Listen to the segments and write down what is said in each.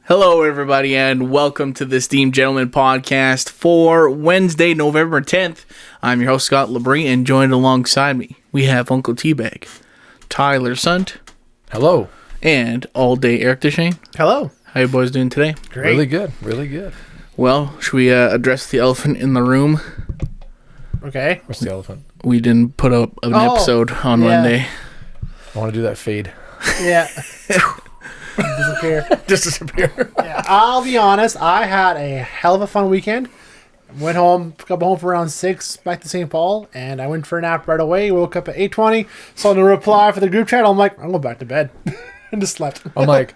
Hello, everybody, and welcome to the Esteemed Gentleman podcast for Wednesday, November 10th. I'm your host, Scott Labrie, and joined alongside me, we have Uncle Teabag, Tyler Sunt. Hello. And All Day Eric Deshane. Hello. How you boys doing today? Great. Really good. Really good. Well, should we address the elephant in the room? Okay. What's the elephant? We didn't put up an episode on Monday. I want to do that fade. Yeah. Disappear. Just disappear. Yeah. I'll be honest. I had a hell of a fun weekend. Went home, got home for around 6, back to St. Paul, and I went for a nap right away. Woke up at 8:20, saw the reply for the group chat. I'm like, I'm going back to bed, and just slept. I'm like,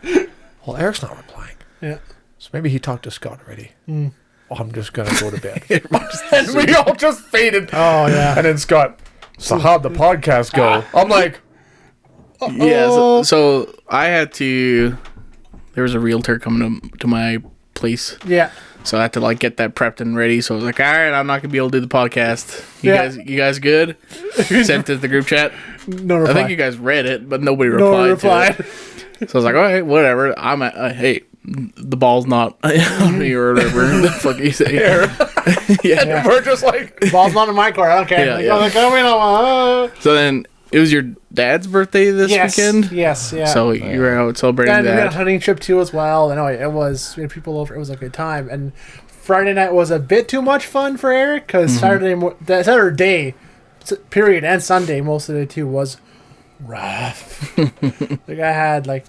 well, Eric's not replying. Yeah. So maybe he talked to Scott already. Oh, I'm just going to go to bed. And we all just faded. Oh, yeah. And then Scott, so how'd the podcast go? I'm like, Yeah, so I had to... There was a realtor coming to my place. Yeah. So I had to get that prepped and ready. So I was like, all right, I'm not gonna be able to do the podcast. You guys good? Sent it to the group chat. No reply. I think you guys read it, but nobody replied. To it. So I was like, all right, whatever. I'm hey, the ball's not on me or whatever the fuck you say. yeah. And we're just like, the ball's not in my court. I don't care. Yeah. I'm like, oh, So then it was your dad's birthday this weekend. Yes. Yeah. So you were out celebrating And we had a that. hunting trip too as well. And we had people over. It was a good time. And Friday night was a bit too much fun for Eric because Saturday period and Sunday most of the day too was rough. The guy had like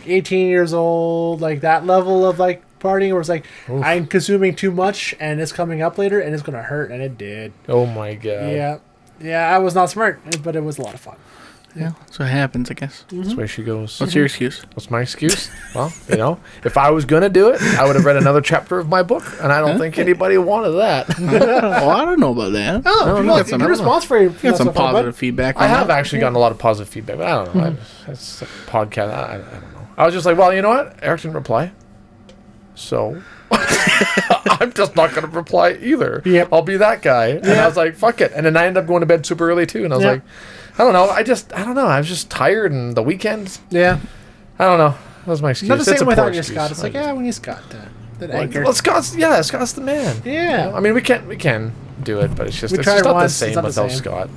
18 years old, like that level of partying. Where it's like, oof. I'm consuming too much and it's coming up later and it's gonna hurt, and it did. oh my God. Yeah. I was not smart, but it was a lot of fun. Yeah, that's what happens, I guess. That's the way she goes. What's your excuse? What's my excuse? Well, if I was going to do it, I would have read another chapter of my book, and I don't think anybody wanted that. Well, I don't know about that. Oh, no, good response for you. Got some positive feedback on I have that. actually gotten a lot of positive feedback, but I don't know. It's a podcast. I don't know. I was just like, well, you know what? Eric didn't reply. So I'm just not going to reply either. Yep. I'll be that guy. And I was like, fuck it. And then I ended up going to bed super early too. And I was like, I don't know. I don't know. I was just tired, and the weekend. Yeah. I don't know. That was my excuse. Not the same it's a without poor your excuse. Scott. It's like, we need Scott. That anchor. Well, Scott's the man. Yeah. I mean, we can do it, but it's just We it's tried just not the once, same it's not the without same. Scott.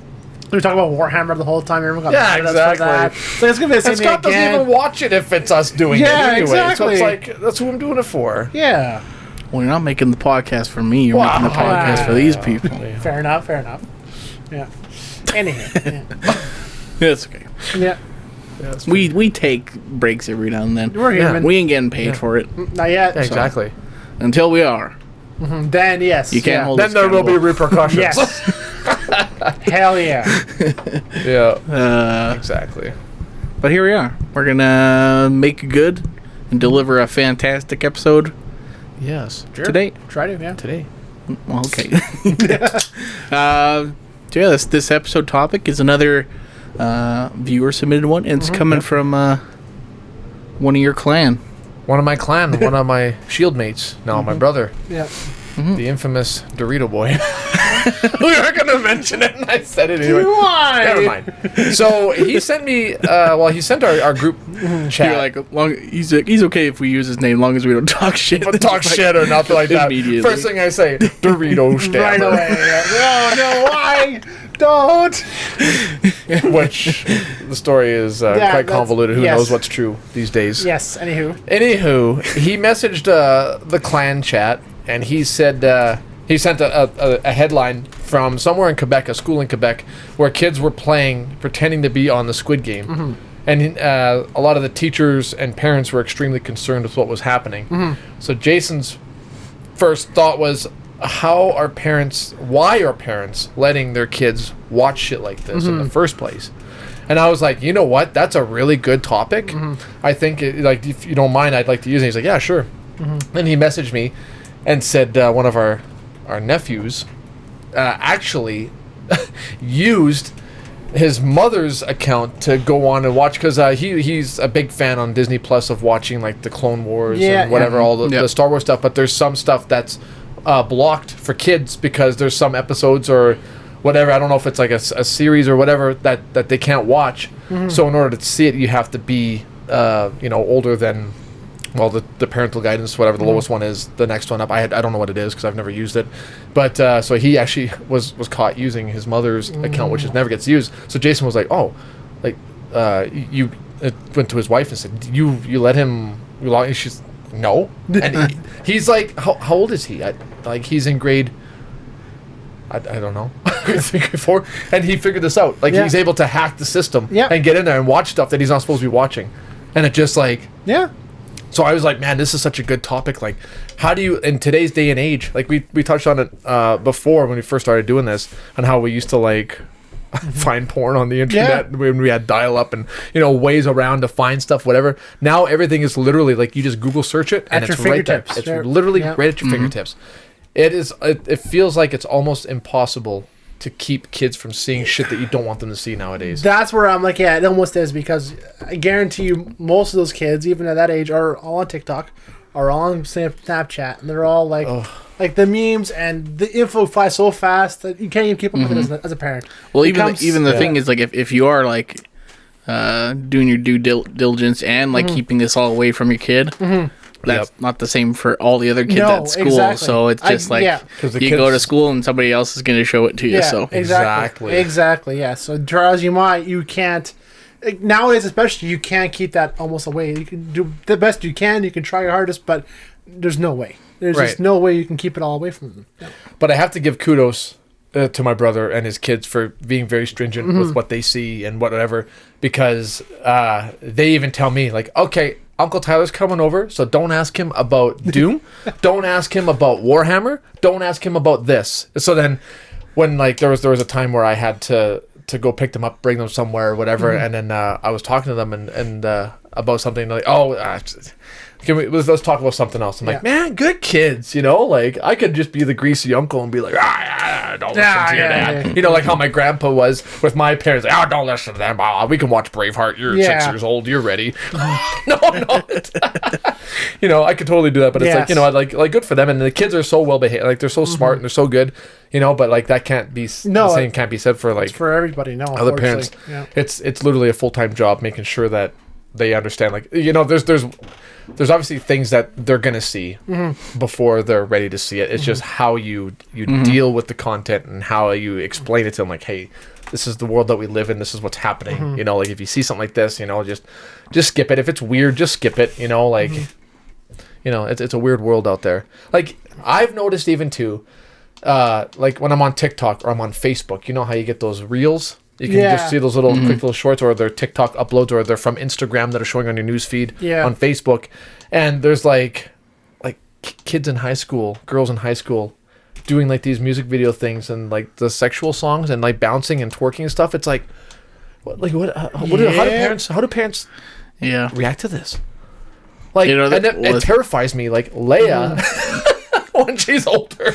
We were talking about Warhammer the whole time. Everyone got Yeah, mad at us for that. exactly. So it's gonna be the same And thing Scott doesn't again. even watch it if it's us doing it Yeah, anyway. So exactly. it's like, that's who I'm doing it for. Yeah. Well, you're not making the podcast for me. You're making the podcast for these people. Fair enough. Yeah. Anyhow. It's okay. Yeah. We take breaks every now and then. We're human. We ain't getting paid for it Not yet. Yeah, exactly. until we are. Then yes. You can't hold Then us there will be accountable. repercussions. Yes. Hell yeah. Yeah. Exactly. But here we are. We're gonna make good and deliver a fantastic episode Yes. Sure. today. Try to. Yeah. Today. Well, okay. So yeah, this episode topic is another viewer submitted one, and it's coming from one of your clan. One of my clan, one of my shield mates. No, my brother. Yeah. The infamous Dorito boy. We were going to mention it, and I said it anyway. Why? Never mind. So he sent me, he sent our group chat. You're like, he's okay if we use his name, long as we don't talk shit. But talk shit or nothing like that. Immediately. First thing I say, Dorito stammer. Right away. Yeah. No, why? Don't. Which the story is quite that's- convoluted. Who yes. knows what's true these days? Yes. Anywho, he messaged the clan chat, and he said he sent a headline from somewhere in Quebec, a school in Quebec, where kids were pretending to be on the Squid Game. And a lot of the teachers and parents were extremely concerned with what was happening. So Jason's first thought was, why are parents letting their kids watch shit like this in the first place? And I was like, you know what? That's a really good topic. I think, if you don't mind, I'd like to use it. He's like, yeah, sure. Then he messaged me and said one of our nephews actually used his mother's account to go on and watch, because he's a big fan on Disney Plus of watching the Clone Wars and whatever, all the Star Wars stuff. But there's some stuff that's blocked for kids because there's some episodes or whatever. I don't know if it's a series or whatever that they can't watch. So in order to see it, you have to be older than well, the parental guidance, whatever the lowest one is, the next one up. I don't know what it is because I've never used it, but so he actually was caught using his mother's account, which never gets used. So Jason was like, oh, like you went to his wife and said, you let him log in? She's no, and he's like, how old is he? Like he's in grade. I don't know, grade 3, grade 4, and he figured this out. Like he's able to hack the system and get in there and watch stuff that he's not supposed to be watching, and it just like So I was like, man, this is such a good topic. Like, how do you, in today's day and age, like we touched on it before when we first started doing this, on how we used to like find porn on the internet when we had dial-up and, you know, ways around to find stuff, whatever. Now everything is literally like you just Google search it and it's right there. It's literally right at your fingertips. It feels like it's almost impossible to keep kids from seeing shit that you don't want them to see nowadays. That's where I'm like, yeah, it almost is, because I guarantee you most of those kids, even at that age, are all on TikTok, are all on Snapchat, and they're all like the memes and the info flies so fast that you can't even keep up with it as a parent. Well, even the thing is, like, if you are like doing your due diligence and like keeping this all away from your kid. That's not the same for all the other kids at school. Exactly. So it's just you go to school and somebody else is going to show it to you. So exactly. Yeah. So try as you might, you can't. Nowadays, especially, you can't keep that almost away. You can do the best you can. You can try your hardest, but there's no way. There's just no way you can keep it all away from them. Yeah. But I have to give kudos to my brother and his kids for being very stringent with what they see and whatever, because they even tell me, like, okay, Uncle Tyler's coming over, so don't ask him about Doom. Don't ask him about Warhammer. Don't ask him about this. So then when like there was a time where I had to go pick them up, bring them somewhere or whatever, and then I was talking to them and about something like, let's talk about something else. I'm like, man, good kids, you know, like I could just be the greasy uncle and be like, don't listen to your dad. You know, like how my grandpa was with my parents, like, don't listen to them. We can watch Braveheart. You're 6 years old. You're ready. No, I'm not. You know, I could totally do that, but it's like, you know, like good for them. And the kids are so well behaved. Like they're so smart and they're so good, you know, but like that can't be, the same can't be said for like for everybody. No, other parents. Yeah. It's literally a full-time job making sure that they understand, like, you know, there's obviously things that they're gonna see before they're ready to see it. It's just how you deal with the content and how you explain it to them, like, hey, this is the world that we live in, this is what's happening. You know, like if you see something like this, you know, just skip it. If it's weird, just skip it, you know, like you know, it's a weird world out there. Like I've noticed even too, like when I'm on TikTok or I'm on Facebook, you know how you get those reels? You can just see those little quick little shorts, or they're TikTok uploads, or they're from Instagram that are showing on your news feed on Facebook. And there's like kids in high school, girls in high school, doing like these music video things and like the sexual songs and like bouncing and twerking and stuff. It's like, how do parents react to this? Like, you know, and it terrifies me. Like Leia, when she's older,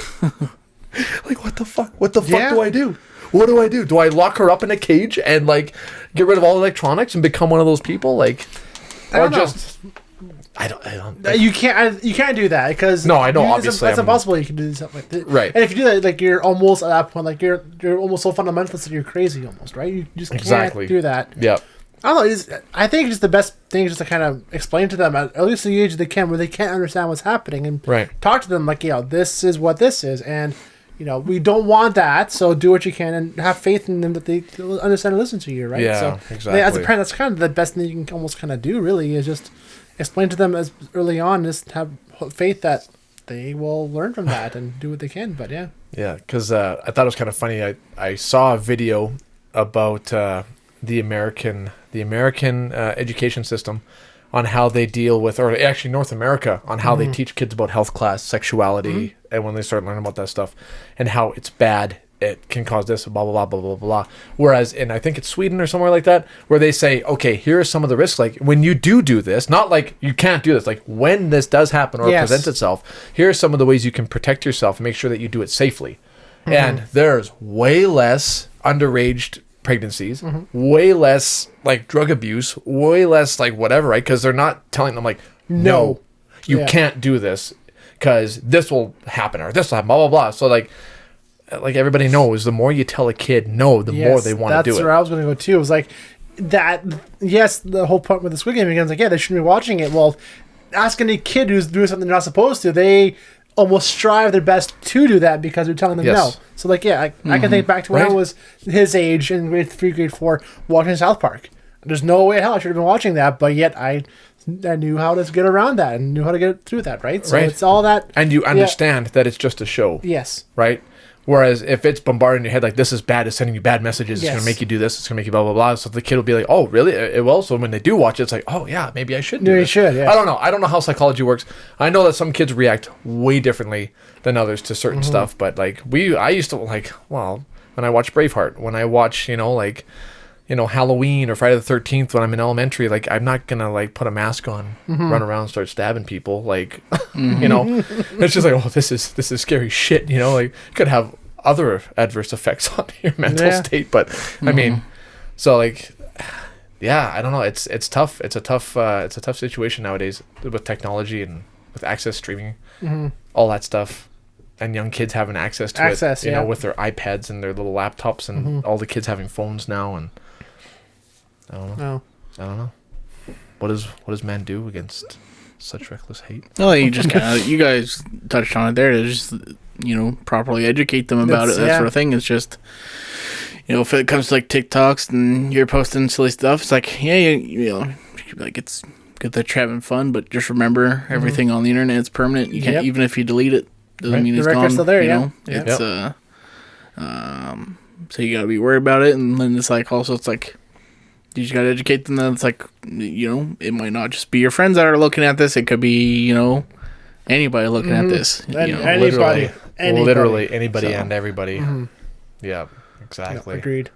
like what the fuck? What the fuck do I do? What do I do? Do I lock her up in a cage and like get rid of all electronics and become one of those people? Like, I don't. You can't do that because I know obviously that's impossible. You can do something like that, right? And if you do that, like you're almost at that point, like you're almost so fundamentalist that you're crazy almost, right? You just can't do that. Yeah. I don't know. I think just the best thing is just to kind of explain to them at least the age they can, where they can't understand what's happening, and talk to them like, this is what this is, and you know, we don't want that, so do what you can and have faith in them that they understand and listen to you, right? Yeah, so, exactly. As a parent, that's kind of the best thing you can almost kind of do, really, is just explain to them as early on, just have faith that they will learn from that and do what they can, but yeah. Yeah, because I thought it was kind of funny. I saw a video about the American education system, on how they deal with, or actually North America, on how they teach kids about health class, sexuality, and when they start learning about that stuff, and how it's bad, it can cause this, blah, blah, blah, blah, blah, blah. Whereas in, I think it's Sweden or somewhere like that, where they say, okay, here are some of the risks. Like when you do this, not like you can't do this, like when this does happen or presents itself, here are some of the ways you can protect yourself and make sure that you do it safely. And there's way less underage pregnancies, way less like drug abuse, way less like whatever, right? Because they're not telling them like, no, you can't do this because this will happen or this will happen, blah, blah, blah. So like everybody knows, the more you tell a kid no, the more they want to do it. That's where I was going to go too. It was like that, yes, the whole point with the Squid Game again is like, they shouldn't be watching it. Well, ask any kid who's doing something they're not supposed to. They almost strive their best to do that because you're telling them no. So like, I can think back to when I was his age in grade 3, grade 4, watching South Park. There's no way in hell I should have been watching that, but yet I knew how to get around that and knew how to get through that, right? So it's all that. And you understand that it's just a show. Yes. Right? Whereas if it's bombarding your head like this is bad, it's sending you bad messages, it's going to make you do this, it's going to make you blah, blah, blah. So the kid will be like, oh, really? It will? So when they do watch it, it's like, oh, yeah, maybe I should do this. You should, yeah. I don't know. I don't know how psychology works. I know that some kids react way differently than others to certain stuff. But like I used to like, well, when I watch Braveheart, when I watch, Halloween or Friday the 13th when I'm in elementary, like I'm not gonna like put a mask on, run around and start stabbing people. Like, it's just like, oh, this is scary shit. Like could have other adverse effects on your mental state. But I mean, so like, yeah, I don't know. It's tough. It's a tough situation nowadays with technology and with access streaming, all that stuff. And young kids having access to it, with their iPads and their little laptops and all the kids having phones now. And I don't know. I don't know. What does man do against such reckless hate? Well, you just you guys touched on it there. To just properly educate them about it. That sort of thing. It's just if it comes to like TikToks and you're posting silly stuff, it's like like it's good that you're having fun, but just remember everything on the internet is permanent. You can't even if you delete it doesn't mean it's gone. Still there, It's so you gotta be worried about it, and then it's like also it's like. You just gotta educate them that it's like, it might not just be your friends that are looking at this. It could be, anybody looking at this. Anybody. Literally anybody and everybody. Yeah, exactly. Yep, agreed.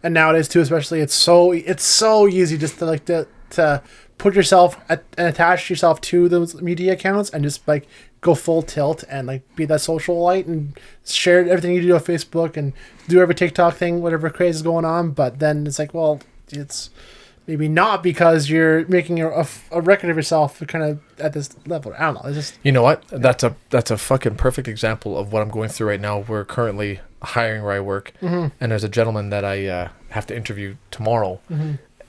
And nowadays too, especially, it's so easy just to like to put yourself and attach yourself to those media accounts and just like go full tilt and like be that social light and share everything you do on Facebook and do every TikTok thing, whatever craze is going on. But then it's like, well, it's maybe not because you're making a record of yourself kind of at this level. I don't know. It's just, you know what? That's a fucking perfect example of what I'm going through right now. We're currently hiring where I work, and there's a gentleman that I have to interview tomorrow,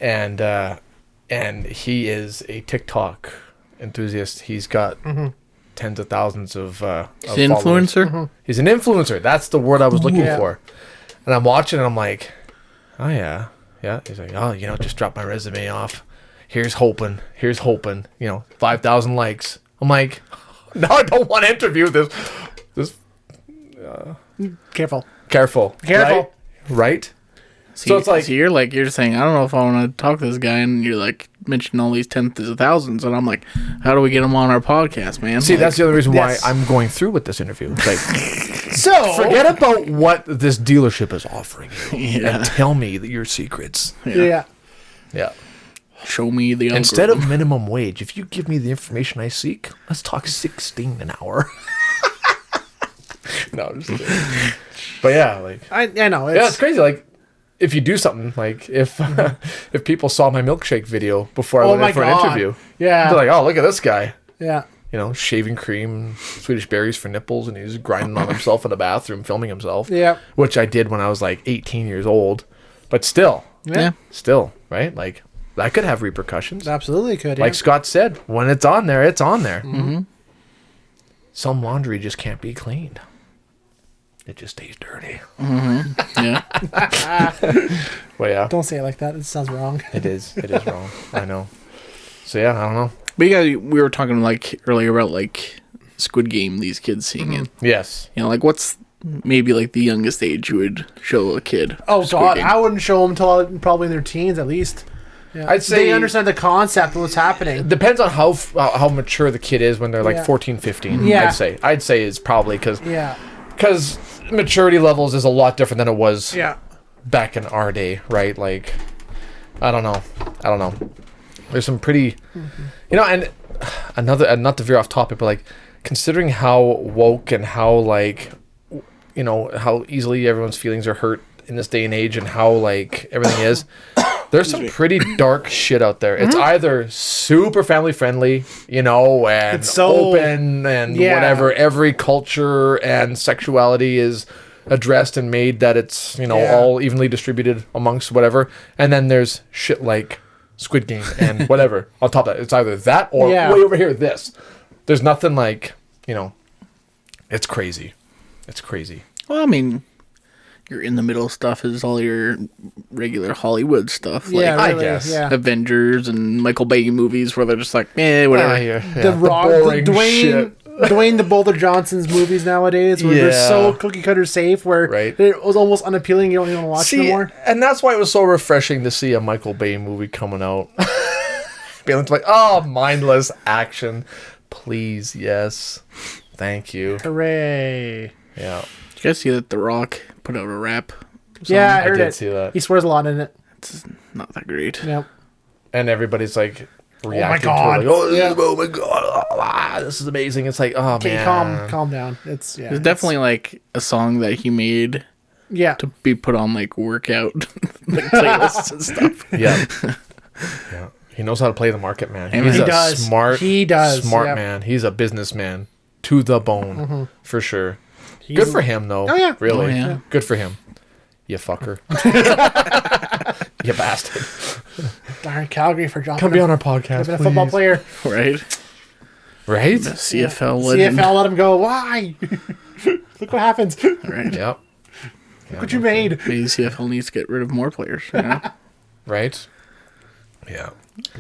and he is a TikTok enthusiast. He's got tens of thousands of He's an influencer? He's an influencer. That's the word I was looking for. And I'm watching and I'm like, oh yeah. Yeah, he's like, oh, just drop my resume off. Here's hoping. 5,000 likes. I'm like, no, I don't want to interview this. Careful. Right? So it's like you're saying, I don't know if I want to talk to this guy, and you're like mentioning all these tens of thousands, and I'm like, how do we get him on our podcast, man? See, that's the other reason why I'm going through with this interview. Like, so forget about what this dealership is offering you, and tell me your secrets. Yeah. Show me the instead of minimum wage. If you give me the information I seek, let's talk 16 an hour. No, I'm just kidding. But yeah, like I know. It's crazy. Like, if you do something, like if people saw my milkshake video before I went in for an interview, they're like, oh, look at this guy. Yeah. Shaving cream, Swedish berries for nipples, and he's grinding on himself in the bathroom, filming himself. Yeah. Which I did when I was like 18 years old. But still. Yeah. Still, right? Like, that could have repercussions. Absolutely could. Like Scott said, when it's on there, it's on there. Some laundry just can't be cleaned. It just stays dirty. Yeah. Well, yeah. Don't say it like that. It sounds wrong. It is wrong. I know. So, yeah, I don't know. But we were talking like earlier about like Squid Game, these kids seeing it. Yes. Like what's maybe like the youngest age you would show a kid? Oh, God. Game? I wouldn't show them until probably in their teens at least. Yeah. I'd say they understand the concept of what's happening. It depends on how mature the kid is when they're like 14, 15. Yeah. I'd say it's probably because maturity levels is a lot different than it was back in our day, right? Like, I don't know. There's some pretty, and not to veer off topic, but like considering how woke and how like, how easily everyone's feelings are hurt in this day and age and how like everything is. There's some pretty dark shit out there. It's either super family friendly, and it's so open and whatever. Every culture and sexuality is addressed and made that it's, all evenly distributed amongst whatever. And then there's shit like Squid Game and whatever on top of that. It's either that or Yeah. way over here this. There's nothing like, you know, it's crazy. It's crazy. Well, I mean, your in the middle stuff is all your regular Hollywood stuff, like Yeah, I really, guess. Yeah. Avengers and Michael Bay movies, where they're just like, whatever. The Rock, boring Dwayne, Dwayne the Boulder Johnson's movies nowadays, where they're Yeah. so cookie cutter safe, where Right. it was almost unappealing. You don't even watch See, anymore. and that's why it was so refreshing to see a Michael Bay movie coming out. Being like, oh, mindless action. Please, yes. Thank you. Hooray! Yeah. Did you guys see that The Rock put out a rap? Yeah, I I heard did it. see that. He swears a lot in it. It's not that great. Yep. And everybody's like reacting God. to it. Like, oh, Yeah. oh my God. This is amazing. It's like, oh, Okay, man. calm down. It's It's definitely like a song that he made yeah. to be put on like workout like playlists and stuff. Yeah. Yeah. He knows how to play the market, man. He He's a does. smart, He does, smart yep. man. He's a businessman to the bone, for sure. Good for him, though. Oh, yeah. Really. Oh, yeah. Good for him. You fucker. You bastard. Darn Calgary for dropping Come be him. on our podcast, Been a football please. player. Right? Right? CFL legend. CFL let him go. Why? Look what happens. Look Right. Yep. what you made. Maybe CFL needs to get rid of more players. You know? Right? Yeah.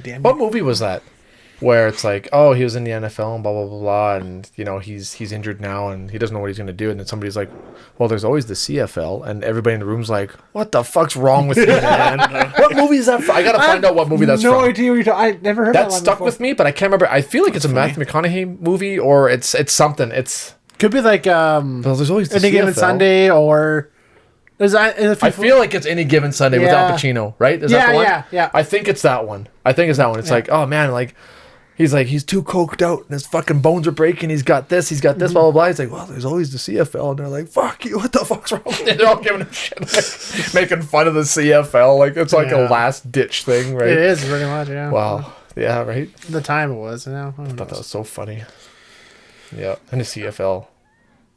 Damn What movie was that? Where it's like, oh, he was in the NFL and blah blah blah blah, and you know he's injured now and he doesn't know what he's gonna do, and then somebody's like, well, there's always the CFL, and everybody in the room's like, what the fuck's wrong with you, man? What movie is that from? I gotta find out what movie that's no from. idea what you're talking. I never heard That that one stuck before. with me, but I can't remember. I feel like it's a Matthew McConaughey movie, or it's something. It's Could be like well, there's always the Any Given CFL. Sunday or there's I feel like it's Any Given Sunday with Al Yeah. Pacino, right? Is Yeah, that the one? yeah. I think it's that one. It's like, oh man, like he's too coked out and his fucking bones are breaking. He's got this, blah blah blah. He's like, well, there's always the CFL, and they're like, fuck you, what the fuck's wrong with you? They're all giving him shit, like, making fun of the CFL, like it's like Yeah. a last ditch thing, right? It is pretty much, yeah. Wow. Yeah, right. The time it was, you know. I thought that was so funny. Yeah, and the CFL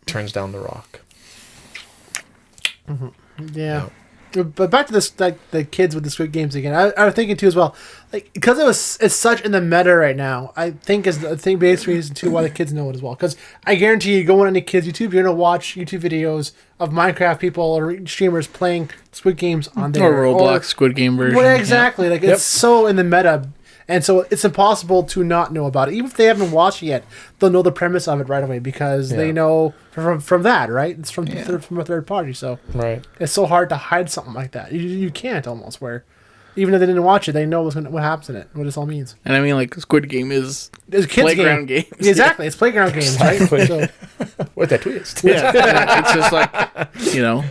turns down the Rock. Yeah. But back to this, like the kids with the Squid Games again. I was thinking too as well, like because it's such in the meta right now. I think is the thing based reason too why the kids know it as well. Because I guarantee you, go on any kids' YouTube, you're gonna watch YouTube videos of Minecraft people or streamers playing Squid Games on there Or Roblox Squid Game version. Well, exactly. Like it's so in the meta, and so it's impossible to not know about it. Even if they haven't watched it yet, they'll know the premise of it right away because they know from that, right? It's from from a third party, so Right. it's so hard to hide something like that. You can't almost where even if they didn't watch it, they know what happens in it, what this all means. And I mean, like, Squid Game is It's a kids playground game. games. Exactly, it's playground games, right? So, With that twist. Yeah. It's just like, you know,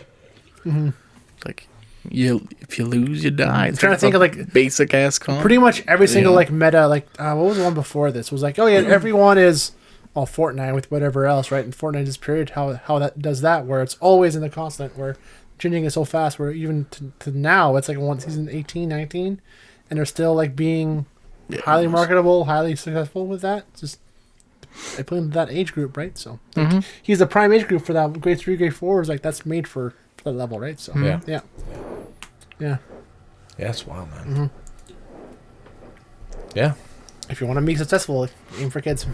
like, if you lose, you die. It's trying to think of, like, basic ass comp. pretty much every single Yeah. like meta, like what was the one before this? Was like, oh yeah, everyone is Fortnite with whatever else, right? And Fortnite is period how that does that, where it's always in the constant, where changing it so fast, where even to now it's like one season 18, 19, and they're still like being highly marketable, highly successful with that. It's just they play in that age group, right? So like, he's the prime age group for that. Grade 3, grade 4 is like that's made for that level, right? So Yeah. yeah. Yeah, it's wild, man. Yeah. If you want to be successful, aim for kids.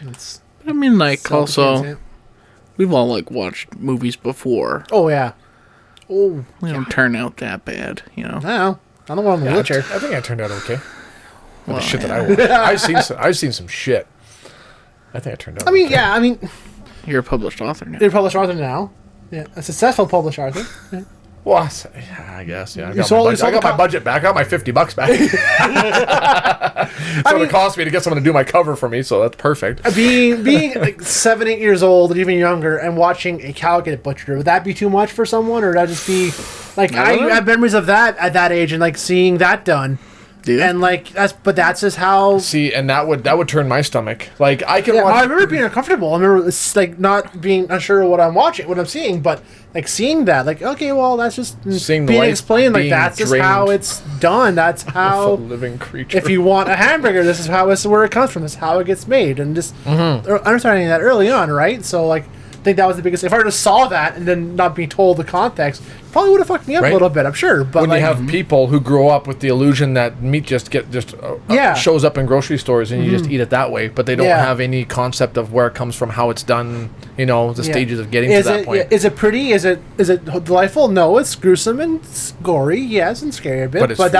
It's I mean, like, sell to also, kids, yeah. we've all, like, watched movies before. Oh yeah. Oh, They don't turn out that bad, you know? I don't know. I'm the one in the I wheelchair. think I turned out okay. Well, The shit that yeah. I watched. I've seen some shit. I think I turned out I mean, okay. yeah. I mean, You're a published author now. you're a published author now. Yeah, a successful published author. Yeah. Well, I guess, yeah. I got, sold- my, you budget, sold I got the my budget back. I got my $50 back. That's what it cost me to get someone to do my cover for me, so that's perfect. Being like 7, 8 years old, or even younger, and watching a cow get butchered, would that be too much for someone, or would that just be like I don't know. I have memories of that at that age and like seeing that done, Yeah. and like that's just how. See, and that would turn my stomach. Like, I can Yeah, I watch... remember being uncomfortable. I remember it's like not being unsure of what I'm watching, what I'm seeing, but like seeing that, like okay, well that's just Seeing the being life explained. Like being that's just drained. how it's done. That's a how. living creature. If you want a hamburger, this is where it comes from. This is how it gets made, and just understanding that early on, right? So like think that was the biggest. If I just saw that and then not being told the context, probably would have fucked me up a little bit. I'm sure. But when like, you have people who grow up with the illusion that meat just shows up in grocery stores and you just eat it that way, but they don't have any concept of where it comes from, how it's done. You know, the stages of getting to that point. Is it pretty? Is it delightful? No, it's gruesome and gory. Yes, and scary a bit. But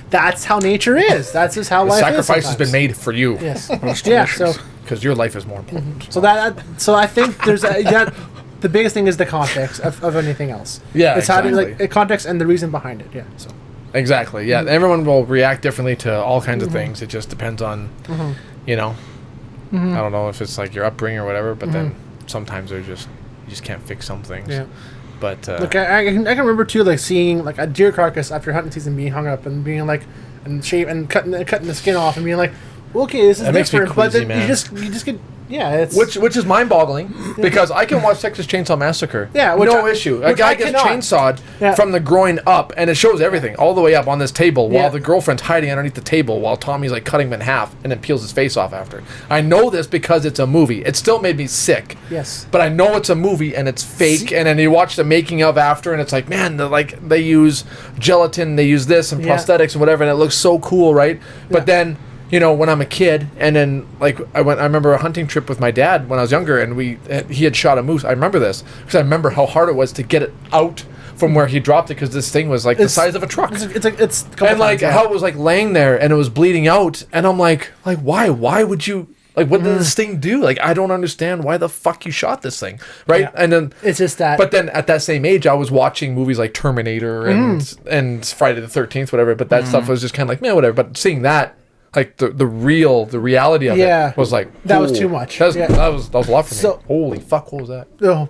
that's how nature is. That's just how life is. Sacrifice has been made for you. Yes. Yeah. So. Because your life is more important. So I think there's the biggest thing is the context of anything else. Yeah, it's how to, context and the reason behind it. Yeah. So. Exactly. Yeah. Everyone will react differently to all kinds of things. It just depends on, you know, I don't know if it's like your upbringing or whatever, but then sometimes you just can't fix some things. Yeah. But look, I can remember too, like seeing like a deer carcass after hunting season being hung up and being like and cutting the skin off and being like, okay, this is different, but then you just get it's which is mind-boggling because I can watch Texas Chainsaw Massacre, issue. A guy gets chainsawed from the groin up, and it shows everything all the way up on this table while the girlfriend's hiding underneath the table while Tommy's like cutting him in half and then peels his face off after. I know this because it's a movie. It still made me sick. Yes, but I know it's a movie and it's fake. And then you watch the making of after, and it's like, man, they use gelatin, they use this and prosthetics and whatever, and it looks so cool, right? But then, you know, when I'm a kid, and then like I remember a hunting trip with my dad when I was younger, and he had shot a moose. I remember this because I remember how hard it was to get it out from where he dropped it, because this thing was like the size of a truck. It's and like how it was like laying there and it was bleeding out, and I'm like why would you? Like, what did this thing do? Like, I don't understand why the fuck you shot this thing, right? Yeah. And then it's just that. But then at that same age, I was watching movies like Terminator and Friday the 13th, whatever. But that stuff was just kind of like, man, whatever. But seeing that, like the reality of it was like, that was too much. That was a lot for me. Holy fuck, what was that? Oh.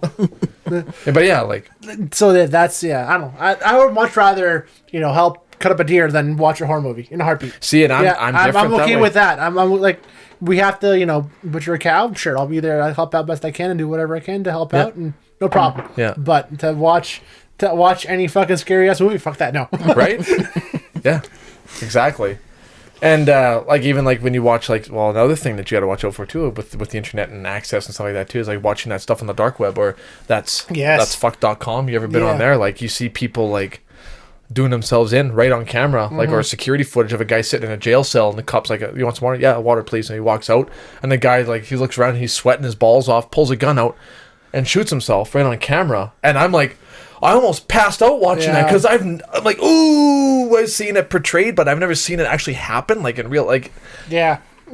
But yeah, like. So that's I don't know. I would much rather help cut up a deer than watch a horror movie in a heartbeat. See, and I'm different. I'm okay with that. I'm like. We have to, butcher a cow. Sure, I'll be there. I'll help out best I can and do whatever I can to help out, and no problem. Yeah. But to watch any fucking scary ass movie, fuck that, no. Right? Yeah. Exactly. And like even like when you watch another thing that you got to watch out for too with the internet and access and stuff like that too is like watching that stuff on the dark web, or that's fuck.com. You ever been on there? Like you see people like doing themselves in right on camera, like, or security footage of a guy sitting in a jail cell, and the cop's like, you want some water? Yeah, water please. And he walks out, and the guy, like, he looks around and he's sweating his balls off, pulls a gun out and shoots himself right on camera. And I'm like, I almost passed out watching that, because I'm like, ooh, I've seen it portrayed, but I've never seen it actually happen, like in real, like,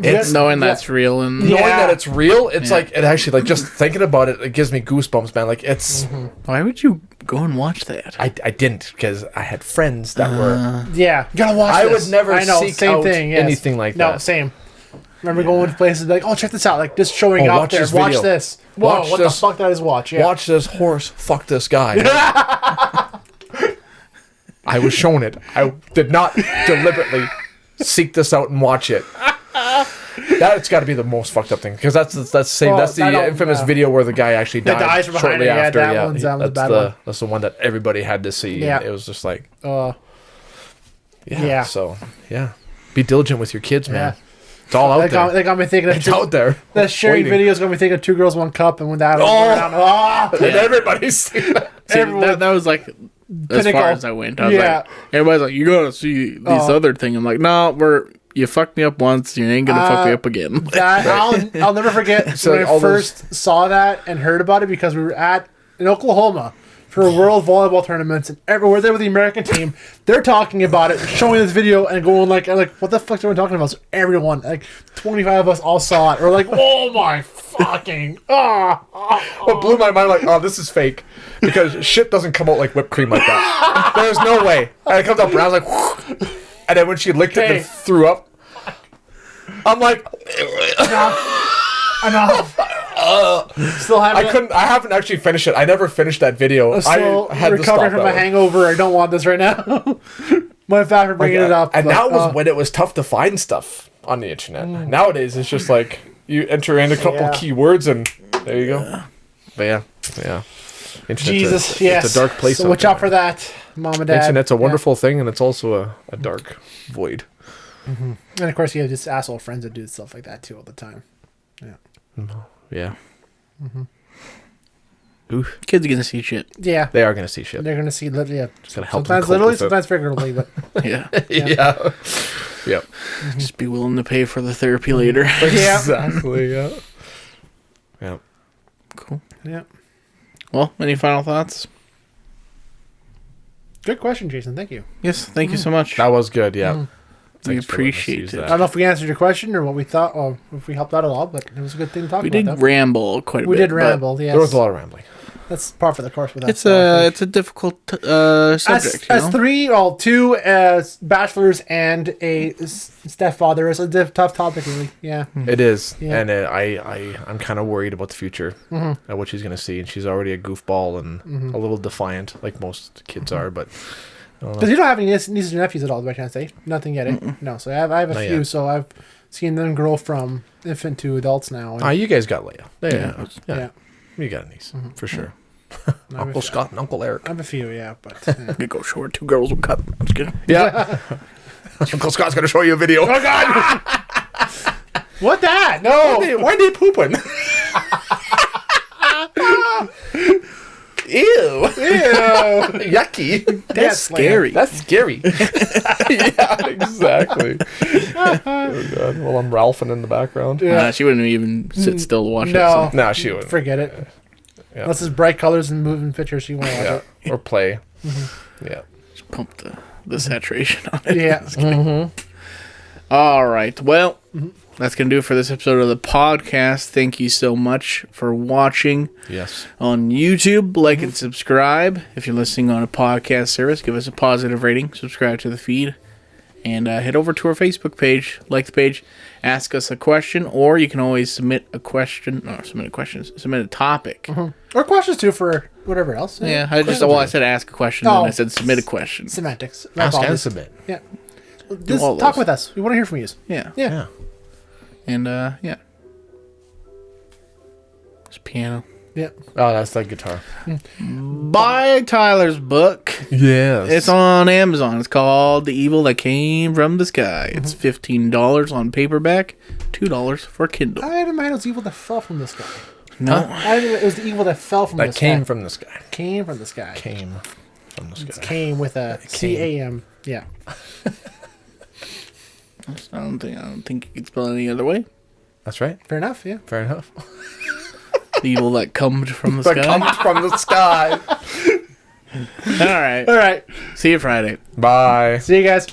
it's knowing that's real, and knowing that it's real, it's like, it actually, like, just thinking about it, it gives me goosebumps, man. Like, it's why would you go and watch that? I didn't, because I had friends that were you gotta watch this. I would never seek out anything like that. No, same. Remember going to places like, oh, check this out, like just showing up there, watch this. Whoa, what the fuck did I just watch? Watch this horse fuck this guy. I was shown it. I did not deliberately seek this out and watch it. That's got to be the most fucked up thing, because that's the infamous video where the guy actually died shortly after. That's the one that everybody had to see. Yeah, it was just like, So be diligent with your kids, man. It's all out there. They got me thinking. It's out there. That sharing videos got me thinking of Two Girls, One Cup, and when that and everybody's seen that. That was like as far as I went. I was like, everybody's like, you gotta see this other thing. I'm like, no, you fucked me up once, you ain't gonna fuck me up again. I'll never forget when I first saw that and heard about it, because we were in Oklahoma for World Volleyball tournaments, and everywhere there with the American team, they're talking about it, showing this video, and going like, what the fuck are we talking about? So everyone, like 25 of us, all saw it. We're like, oh my fucking What blew my mind, like, oh, this is fake, because shit doesn't come out like whipped cream like that. There's no way. And it comes out brown, like, whoosh. And then when she licked it and threw up, I'm like, enough. Still haven't. I haven't actually finished it. I never finished that video. I'm still recovering from a hangover. I don't want this right now. My bad for bringing it up. And that was when it was tough to find stuff on the internet. Nowadays, it's just like you enter in a couple keywords and there you go. But yeah. Jesus, it's a dark place. So watch out for that, Mom and Dad. Internet's a wonderful thing, and it's also a dark void. And of course, you have just asshole friends that do stuff like that too all the time. Yeah. Yeah. Oof. Kids are gonna see shit. Yeah. They are going to see shit. They're gonna see. Yeah. Just gotta help them Sometimes cope literally, with it. sometimes figuratively, but Yeah. Yeah. Yep. Just be willing to pay for the therapy later. yeah. Exactly. Yeah. Yeah. Cool. Yeah. Well, any final thoughts? Good question, Jason. Thank you. Yes, thank you so much. That was good. Yeah. We Thanks for letting us appreciate use it. that. I don't know if we answered your question or what we thought, or if we helped out at all, but it was a good thing to talk We about. did though. ramble quite a bit. We did but ramble. Yes. There was a lot of rambling. That's par for the course with that. It's a difficult subject. As two bachelors and a stepfather, it's a tough topic, really. Yeah. It is, Yeah. and I'm kind of worried about the future and what she's going to see. And she's already a goofball and a little defiant, like most kids are. But I don't know. Because you don't have any nieces or nephews at all, by chance, eh? Nothing yet, eh? No. So I have a Not few. yet. So I've seen them grow from infant to adults now. And, You guys got Leia. Yeah. yeah. You got a niece for sure. I have Uncle a- Scott and Uncle Eric. I have a few, yeah, but yeah. We go short. 2 girls will cut. I'm just kidding. Yeah. Uncle Scott's going to show you a video. Oh God! What that? No. Why are they pooping? Ew. Ew. Yucky. That's Scary. That's scary. Yeah, exactly. Oh God. Well, I'm Ralphing in the background. Yeah. She wouldn't even sit still to watch No. it. No, she wouldn't. Forget it. Yeah. Unless it's bright colors and moving pictures, you want to watch Yeah. Or play. Yeah. Just pump the saturation on it. it. Yeah. All right. Well, that's going to do it for this episode of the podcast. Thank you so much for watching Yes. on YouTube. Like and subscribe. If you're listening on a podcast service, give us a positive rating. Subscribe to the feed. And head over to our Facebook page. Like the page. Ask us a question. Or you can always submit a question. No, submit a topic. Or questions too for whatever else. Yeah, I said ask a question, and Oh. then I said submit a question. Semantics. My Ask and apologies. submit. Yeah. Just all talk those. with us. We want to hear from you. Yeah. Yeah. Yeah. And, yeah. It's piano. Yeah. Oh, that's that guitar. Buy Tyler's book. Yes. It's on Amazon. It's called The Evil That Came From the Sky. It's $15 on paperback, $2 for Kindle. I had in mind it was evil that fell from the sky. No. I had it was the evil that fell from the that sky. came from the sky. Came from the sky. Came from the sky. Came with a C-A-M. Yeah. I don't think you can spell it any other way. That's right. Fair enough. Yeah. Fair enough. The evil that comes from the That sky. comes from the sky. All right. All right. See you Friday. Bye. See you guys.